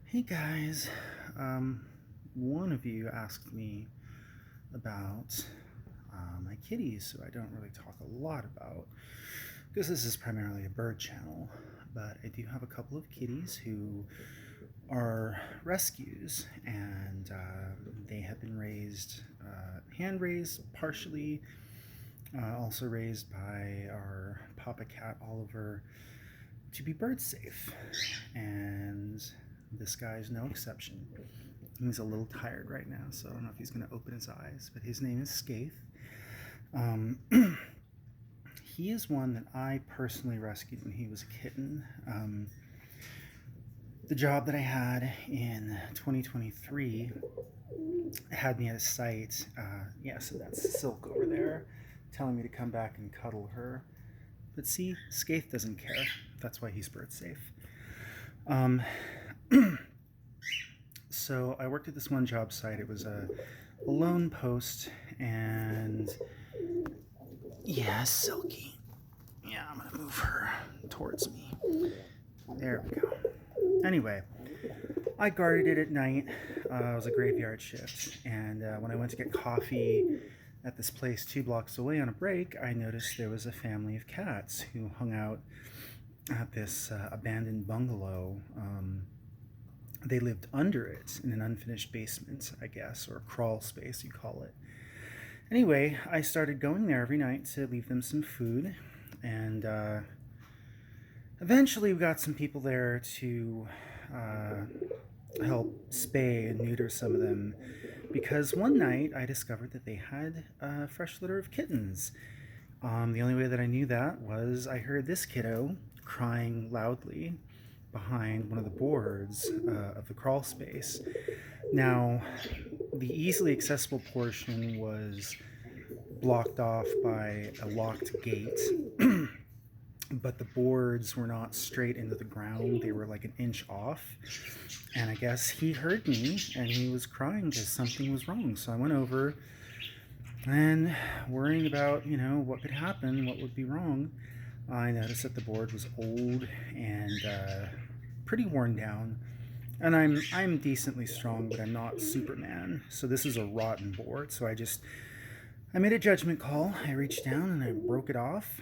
Hey guys, one of you asked me about my kitties, who I don't really talk a lot about because this is primarily a bird channel, but I do have a couple of kitties who are rescues, and they have been raised, hand raised partially, also raised by our papa cat Oliver to be bird safe, and this guy is no exception. He's a little tired right now, so I don't know if he's going to open his eyes, but his name is Skeith. Um, he is one that I personally rescued when he was a kitten. The job that I had in 2023 had me at a site. Yeah, so that's Silk over there telling me to come back and cuddle her. But see, Skeith doesn't care. That's why he's bird safe. So I worked at this one job site. It was a lone post, and yeah, Silky. Yeah, I'm gonna move her towards me. There we go. Anyway, I guarded it at night. It was a graveyard shift, and when I went to get coffee at this place 2 blocks away on a break, I noticed there was a family of cats who hung out at this abandoned bungalow. They lived under it in an unfinished basement, I guess, or crawl space, you call it. Anyway, I started going there every night to leave them some food, and eventually we got some people there to help spay and neuter some of them, because one night I discovered that they had a fresh litter of kittens. The only way that I knew that was I heard this kiddo crying loudly behind one of the boards of the crawl space. Now, the easily accessible portion was blocked off by a locked gate, but the boards were not straight into the ground. They were like an inch off. And I guess he heard me and he was crying because something was wrong. So I went over, and worrying about, what could happen, what would be wrong, I noticed that the board was old and pretty worn down. And I'm decently strong, but I'm not Superman. So this is a rotten board. So I made a judgment call. I reached down and I broke it off.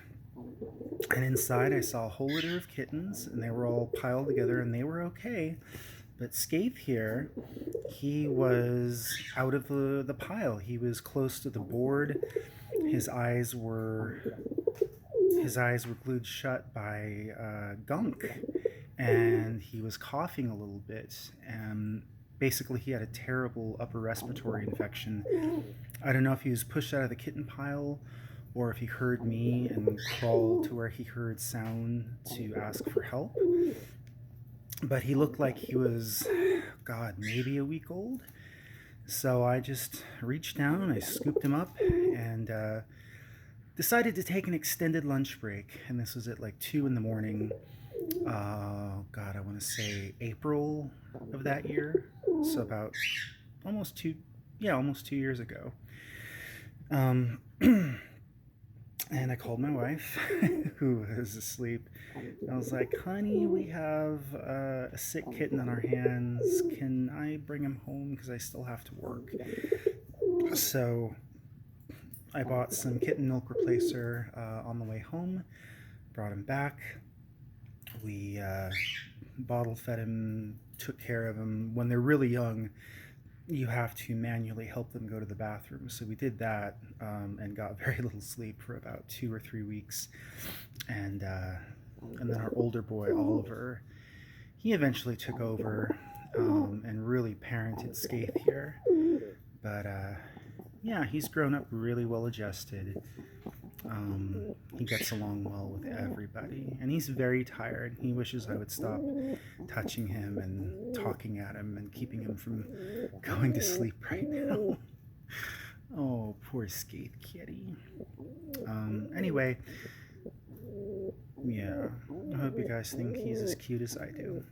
And inside I saw a whole litter of kittens, and they were all piled together, and they were okay. But Skeith here, he was out of the pile. He was close to the board. His eyes were glued shut by gunk, and he was coughing a little bit. And basically, he had a terrible upper respiratory infection. I don't know if he was pushed out of the kitten pile, or if he heard me and crawled to where he heard sound to ask for help. But he looked like he was, God, maybe a week old. So I just reached down, I scooped him up, and decided to take an extended lunch break. And this was at like 2 in the morning. God, I want to say April of that year. So about almost 2 years ago. And I called my wife, who was asleep. I was like, honey, we have a sick kitten on our hands. Can I bring him home? Because I still have to work. So I bought some kitten milk replacer on the way home, brought him back. We bottle fed him, took care of him. When they're really young, you have to manually help them go to the bathroom. So we did that, and got very little sleep for about 2 or 3 weeks. And then our older boy, Oliver, he eventually took over and really parented Skeith here. But yeah, he's grown up really well adjusted. He gets along well with everybody, and he's very tired. He wishes I would stop touching him and talking at him and keeping him from going to sleep right now. Oh, poor Skeith kitty. Anyway, yeah, I hope you guys think he's as cute as I do.